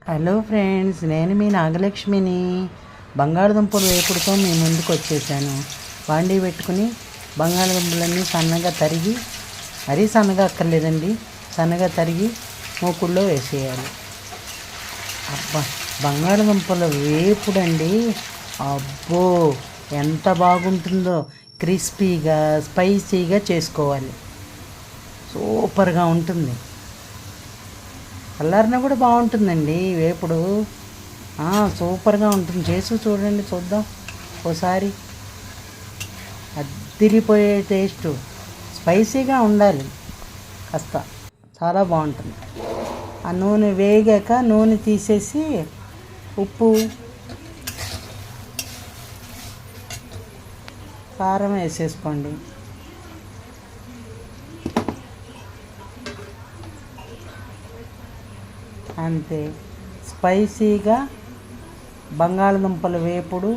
Hello friends, నేను మీ నాగలక్ష్మిని. బంగాళదుంపలు వేపుడుతో మీ ముందుకు వచ్చేసాను. బాండీ పెట్టుకుని బంగాళదుంపలన్నీ సన్నగా తరిగి, మరీ సన్నగా అక్కర్లేదండి, సన్నగా తరిగి మూకుల్లో వేసేయాలి. అబ్బా, బంగాళదుంపల వేపుడండి, అబ్బో ఎంత బాగుంటుందో. క్రిస్పీగా స్పైసీగా చేసుకోవాలి, సూపర్గా ఉంటుంది. చల్లారినా కూడా బాగుంటుందండి వేపుడు, సూపర్గా ఉంటుంది. చేసి చూడండి, చూద్దాం ఓసారి. అద్దిరిపోయే టేస్ట్, స్పైసీగా ఉండాలి కాస్త, చాలా బాగుంటుంది. ఆ నూనె వేగాక నూనె తీసేసి ఉప్పు కారం వేసేసుకోండి. అంతే, స్పైసీగా బంగాళదుంపల వేపుడు,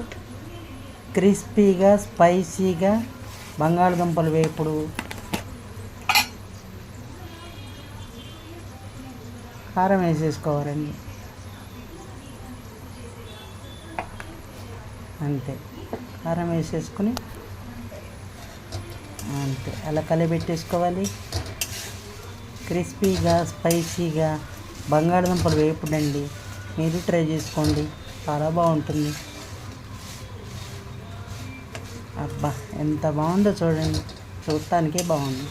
క్రిస్పీగా స్పైసీగా బంగాళదుంపల వేపుడు. కారం వేసేసుకోవాలండి, అంతే. కారం వేసేసుకుని అంతే అలా కలిపెట్టేసుకోవాలి. క్రిస్పీగా స్పైసీగా బంగాళదుంపల వేపుడండి, మీరు ట్రై చేసుకోండి, చాలా బాగుంటుంది. అబ్బా, ఎంత బాగుందో చూడండి, చూడటానికే బాగుంది.